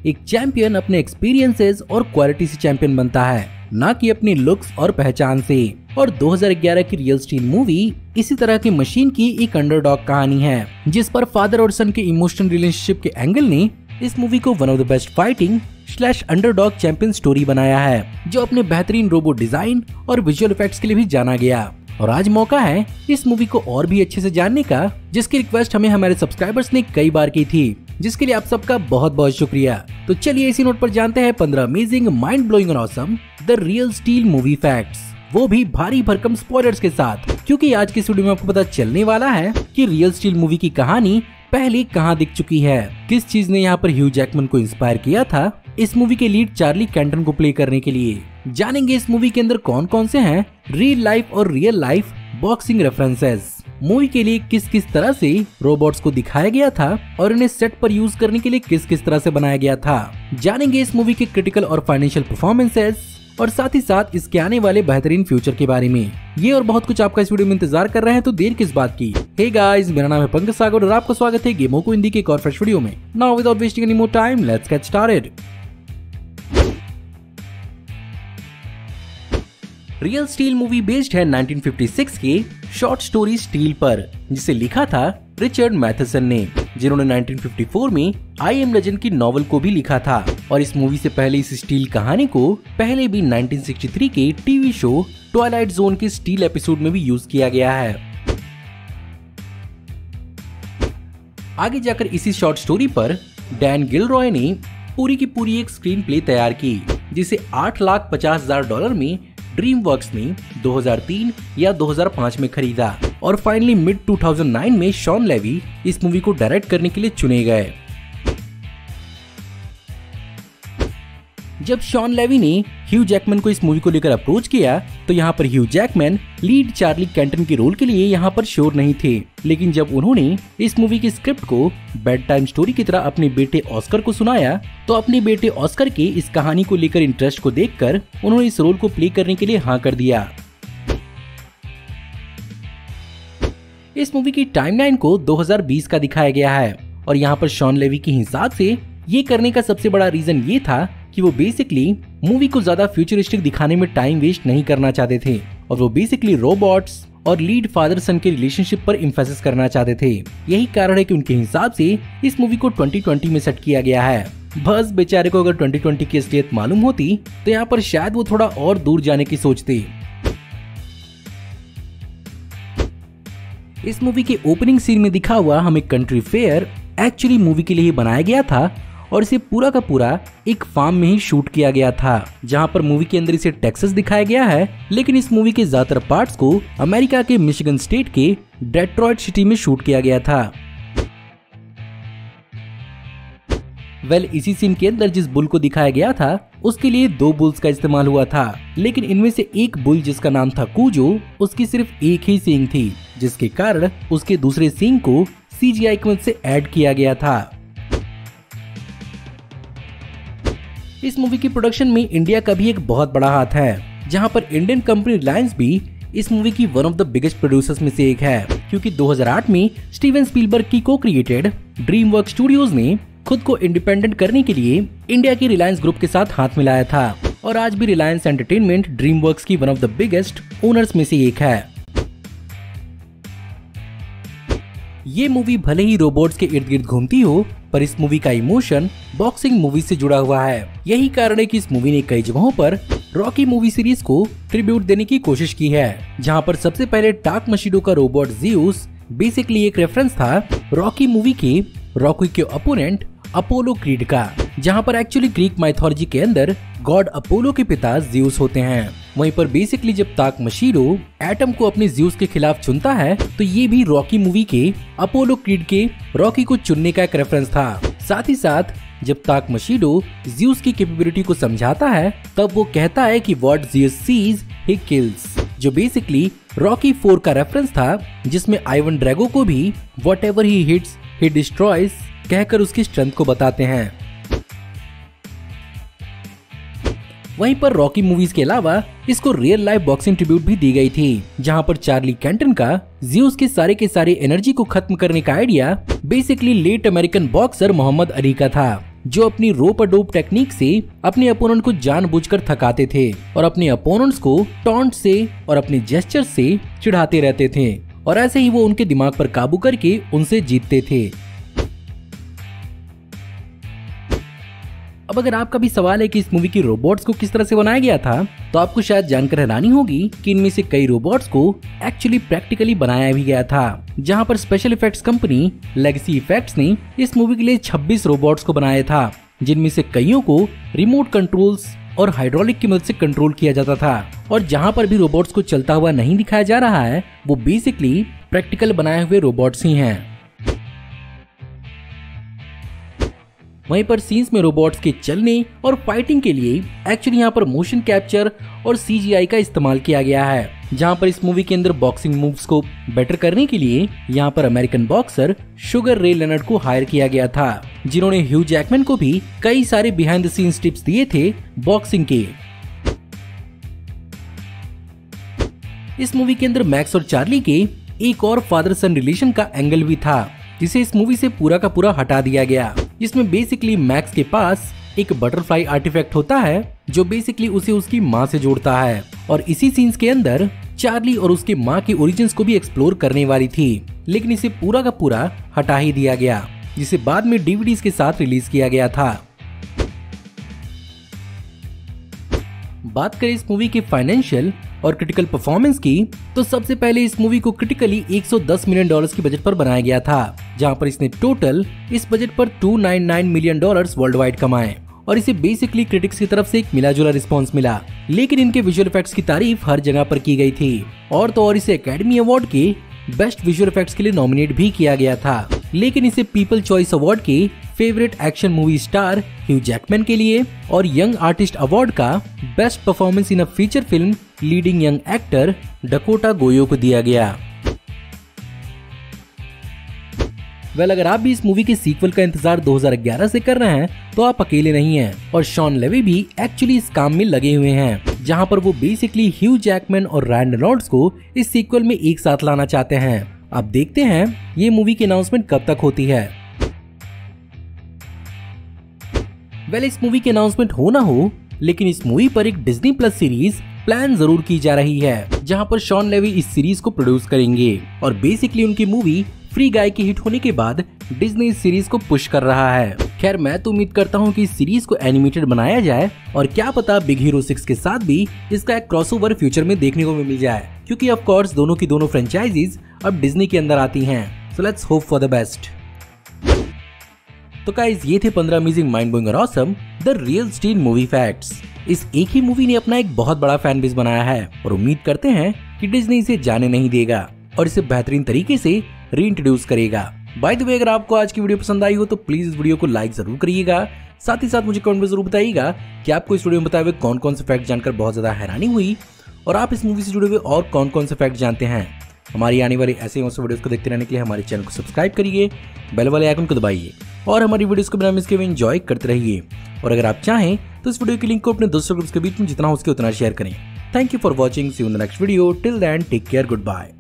एक चैंपियन अपने एक्सपीरियंसेस और क्वालिटी से चैंपियन बनता है, ना कि अपनी लुक्स और पहचान से। और 2011 की रियल स्टील मूवी इसी तरह की मशीन की एक अंडरडॉग कहानी है, जिस पर फादर और सन के इमोशनल रिलेशनशिप के एंगल ने इस मूवी को one of the best fighting / underdog champion story बनाया है, जो अपने बेहतरीन रोबोट डिजाइन और विजुअल इफेक्ट्स के लिए भी जाना गया। और आज मौका है इस मूवी को और भी अच्छे से जानने का, जिसकी रिक्वेस्ट हमें हमारे सब्सक्राइबर्स ने कई बार की थी, जिसके लिए आप सबका बहुत बहुत शुक्रिया। तो चलिए इसी नोट पर जानते हैं 15 अमेजिंग, माइंड ब्लोइंग और awesome the real steel movie facts, वो भी भारी भरकम स्पॉयलर्स के साथ, क्योंकि आज की वीडियो में आपको पता चलने वाला है कि रियल स्टील मूवी की कहानी पहले कहां दिख चुकी है, किस चीज ने यहां पर ह्यू जैकमैन को इंस्पायर किया था इस मूवी के लीड चार्ली कैंटन को प्ले करने के लिए। जानेंगे इस मूवी के अंदर कौन कौन से हैं रियल लाइफ और real life boxing references, movie के लिए किस किस तरह से रोबोट्स को दिखाया गया था और इन्हें सेट पर यूज करने के लिए किस किस तरह से बनाया गया था। जानेंगे इस मूवी के क्रिटिकल और फाइनेंशियल परफॉर्मेंसेस और साथ ही साथ इसके आने वाले बेहतरीन फ्यूचर के बारे में। ये और बहुत कुछ आपका इस वीडियो में इंतजार कर रहे हैं, तो देर किस बात की। हे गाइस, मेरा नाम है पंकज सागर और आपका स्वागत है गेमों को हिंदी के एक और फ्रेश वीडियो में। Now without wasting any more time, let's get started. Real steel movie based है 1956 के शॉर्ट स्टोरी स्टील पर, जिसे लिखा था रिचर्ड मैथेसन ने, जिन्होंने 1954 में आई एम लेजेंड की नॉवल को भी लिखा था। और इस मूवी से पहले इस स्टील कहानी को पहले भी 1963 के टीवी शो ट्वाइलाइट जोन के स्टील एपिसोड में भी यूज किया गया है। आगे जाकर इसी शॉर्ट स्टोरी पर डैन गिलरॉय ने पूरी की पूरी एक स्क्रीन प्ले तैयार की, जिसे $8,50,000 में ड्रीम वर्क्स ने 2003 या 2005 में खरीदा। और फाइनली मिड 2009 में शॉन लेवी इस मूवी को डायरेक्ट करने के लिए चुने गए। जब शॉन लेवी ने ह्यू जैकमैन को इस मूवी को लेकर अप्रोच किया, तो यहाँ पर Hugh Jackman lead Charlie Canton के रोल के लिए यहाँ पर श्योर नहीं थे। लेकिन जब उन्होंने इस मूवी की स्क्रिप्ट को बेड टाइम स्टोरी की तरह अपने बेटे ऑस्कर को सुनाया, तो अपने बेटे ऑस्कर के इस कहानी को लेकर इंटरेस्ट को देखकर उन्होंने इस रोल को प्ले करने के लिए हाँ कर दिया। इस मूवी की टाइमलाइन को 2020 का दिखाया गया है और यहाँ पर शॉन लेवी के हिसाब से ये करने का सबसे बड़ा रीजन ये था कि वो बेसिकली मूवी को ज्यादा फ्यूचरिस्टिक दिखाने में टाइम वेस्ट नहीं करना चाहते थे और वो बेसिकली रोबोट्स और लीड फादर सन के रिलेशनशिप पर एम्फेसिस करना चाहते थे। यही कारण है कि उनके हिसाब से इस मूवी को 2020 में सेट किया गया है। बस बेचारे को अगर 2020 की असलियत मालूम होती तो यहाँ पर शायद वो थोड़ा और दूर जाने की सोचते। इस मूवी के ओपनिंग सीन में दिखा हुआ हमें कंट्री फेयर एक्चुअली मूवी के लिए ही बनाया गया था और इसे पूरा का पूरा एक फार्म में ही शूट किया गया था, जहां पर मूवी के अंदर इसे टेक्सास दिखाया गया है, लेकिन इस मूवी के ज्यादातर पार्ट्स को अमेरिका के मिशिगन स्टेट के डेट्रॉइट सिटी में शूट किया गया था। इसी सीन के अंदर जिस बुल को दिखाया गया था उसके लिए 2 बुल्स का इस्तेमाल हुआ था, लेकिन इनमें से एक बुल जिसका नाम था कूजो, उसकी सिर्फ एक ही सींग थी, जिसके कारण उसके दूसरे सींग को CGI की मदद से ऐड किया गया था। इस मूवी की प्रोडक्शन में इंडिया का भी एक बहुत बड़ा हाथ है, जहां पर इंडियन कंपनी रिलायंस भी इस मूवी की one of the biggest producers में से एक है, क्योंकि 2008 में स्टीवन स्पीलबर्ग की को क्रिएटेड ड्रीम वर्क स्टूडियोज ने खुद को इंडिपेंडेंट करने के लिए इंडिया की रिलायंस ग्रुप के साथ हाथ मिलाया था और आज भी रिलायंस एंटरटेनमेंट ड्रीम वर्क्स की one of the biggest owners में से एक है। ये मूवी भले ही रोबोट्स के इर्द गिर्द घूमती हो, पर इस मूवी का इमोशन बॉक्सिंग मूवी से जुड़ा हुआ है। यही कारण है कि इस मूवी ने कई जगहों पर रॉकी मूवी सीरीज को ट्रिब्यूट देने की कोशिश की है, जहां पर सबसे पहले टाक मशीडो का रोबोट ज़्यूस बेसिकली एक रेफरेंस था रॉकी मूवी के रॉकी के अपोनेंट अपोलो क्रीड का, जहां पर एक्चुअली ग्रीक माइथोलॉजी के अंदर गॉड अपोलो के पिता ज़्यूस होते हैं। वहीं पर बेसिकली जब ताक मशीडो एटम को अपने ज़्यूस के खिलाफ चुनता है, तो ये भी रॉकी मूवी के अपोलो क्रीड के रॉकी को चुनने का एक रेफरेंस था। साथ ही साथ जब ताक मशीडो ज़्यूस की कैपेबिलिटी को समझाता है, तब वो कहता है कि what Zeus sees he kills, जो बेसिकली रॉकी 4 का रेफरेंस था, जिसमें आइवन ड्रैगो को भी whatever he hits he destroys कहकर उसकी स्ट्रेंथ को बताते हैं। वहीं पर रॉकी मूवीज के अलावा इसको रियल लाइफ बॉक्सिंग ट्रिब्यूट भी दी गई थी, जहां पर चार्ली कैंटन का ज़्यूस के सारे एनर्जी को खत्म करने का idea basically late American boxer Muhammad Ali का था, जो अपनी रोप अडोप टेक्निक से अपने अपोनेंट को जानबूझकर थकाते थे और अपने अपोनेंट्स को टॉन्ट से और अपने जेस्चर से चिढ़ाते रहते थे और ऐसे ही वो उनके दिमाग पर काबू करके उनसे जीतते थे। अब अगर आपका भी सवाल है कि इस मूवी की रोबोट्स को किस तरह से बनाया गया था, तो आपको शायद जानकर हैरानी होगी कि इनमें से कई रोबोट्स को एक्चुअली प्रैक्टिकली बनाया भी गया था, जहां पर special effects company legacy effects ने इस मूवी के लिए 26 रोबोट्स को बनाया था, जिनमें से कईयों को रिमोट कंट्रोल्स और हाइड्रोलिक की मदद से कंट्रोल किया जाता था। और जहां पर भी रोबोट्स को चलता हुआ नहीं दिखाया जा रहा है, वो बेसिकली प्रैक्टिकल बनाए हुए रोबोट्स ही हैं। वहीं पर सीन्स में रोबोट्स के चलने और फाइटिंग के लिए एक्चुअली यहाँ पर मोशन कैप्चर और CGI का इस्तेमाल किया गया है, जहाँ पर इस मूवी के अंदर बॉक्सिंग मूव्स को बेटर करने के लिए यहाँ पर अमेरिकन बॉक्सर शुगर रे लेनर्ड को हायर किया गया था, जिन्होंने ह्यू जैकमैन को भी कई सारे बिहाइंड द सीन्स टिप्स दिए थे बॉक्सिंग के। इस मूवी के अंदर मैक्स और चार्ली के एक और फादर सन रिलेशन का एंगल भी था, जिसे इस मूवी से पूरा का पूरा हटा दिया गया, जिसमें बेसिकली मैक्स के पास एक बटरफ्लाई आर्टिफैक्ट होता है जो बेसिकली उसे उसकी माँ से जोड़ता है। और इसी सीन्स के अंदर चार्ली और उसके माँ के ओरिजिन्स को भी एक्सप्लोर करने वाली थी, लेकिन इसे पूरा का पूरा हटा ही दिया गया, जिसे बाद में DVDs के साथ रिलीज किया गया था। बात करें इस मूवी के फाइनेंशियल और क्रिटिकल परफॉर्मेंस की, तो सबसे पहले इस मूवी को क्रिटिकली $110 मिलियन की बजट पर बनाया गया था, जहां पर इसने टोटल इस बजट पर $299 मिलियन वर्ल्ड वाइड कमाए और इसे बेसिकली क्रिटिक्स की तरफ से एक मिला जुला रिस्पॉन्स मिला। लेकिन इनके विजुअल इफेक्ट्स की तारीफ हर जगह पर की गई थी और तो और इसे एकेडमी अवार्ड के बेस्ट विजुअल इफेक्ट्स के लिए नॉमिनेट भी किया गया था, लेकिन इसे पीपल चॉइस अवार्ड के favourite action movie star Hugh Jackman के लिए और यंग आर्टिस्ट अवार्ड का best performance in a feature film leading young actor Dakota Goyo को दिया गया। अगर आप भी इस मूवी के सीक्वल का इंतजार 2011 से कर रहे हैं, तो आप अकेले नहीं हैं और शॉन लेवी भी एक्चुअली इस काम में लगे हुए हैं, जहां पर वो बेसिकली ह्यू जैकमैन और रायन रेनॉल्ड्स को इस सीक्वल में एक साथ लाना चाहते हैं। अब देखते हैं ये मूवी की अनाउंसमेंट कब तक होती है। इस मूवी की अनाउंसमेंट हो ना हो, लेकिन इस मूवी पर एक डिज्नी प्लस सीरीज प्लान जरूर की जा रही है, जहां पर शॉन लेवी इस सीरीज को प्रोड्यूस करेंगे और बेसिकली उनकी मूवी फ्री गाय की हिट होने के बाद डिज्नी इस सीरीज को पुश कर रहा है। खैर मैं तो उम्मीद करता हूं कि इस सीरीज को एनिमेटेड बनाया जाए और क्या पता बिग हीरो 6 के साथ भी इसका एक क्रॉसओवर फ्यूचर में देखने को मिल जाए, क्योंकि ऑफ कोर्स दोनों की दोनों फ्रेंचाइजीज अब डिज्नी के अंदर आती हैं। So let's hope for the best. तो गाइस ये थे 15 अमेजिंग माइंड ब्लोइंग और awesome the real Steel movie facts. इस एक ही मूवी ने अपना एक बहुत बड़ा फैन बेस बनाया है और उम्मीद करते हैं कि डिज्नी इसे जाने नहीं देगा और इसे बेहतरीन तरीके से रीइंट्रोड्यूस करेगा। बाय द वे अगर आपको आज की वीडियो पसंद आई हो तो प्लीज इस वीडियो को लाइक जरूर करिएगा। साथ ही साथ मुझे कमेंट में जरूर बताइएगा कि आपको इस वीडियो में बताए हुए कौन कौन से फैक्ट जानकर बहुत ज्यादा हैरानी हुई और आप इस मूवी से जुड़े हुए और कौन कौन से फैक्ट जानते हैं। हमारी आने वाली ऐसे ही वीडियोस को देखते रहने के लिए हमारे चैनल को सब्सक्राइब करिए, बेल वाले आइकन को दबाइए और हमारी वीडियोस को बिना मिस किए एंजॉय करते रहिए। और अगर आप चाहें तो इस वीडियो की लिंक को अपने दोस्तों ग्रुप्स के बीच में जितना हो सके उतना शेयर करें। Thank you for watching, see you in the next video, till then take care, good bye.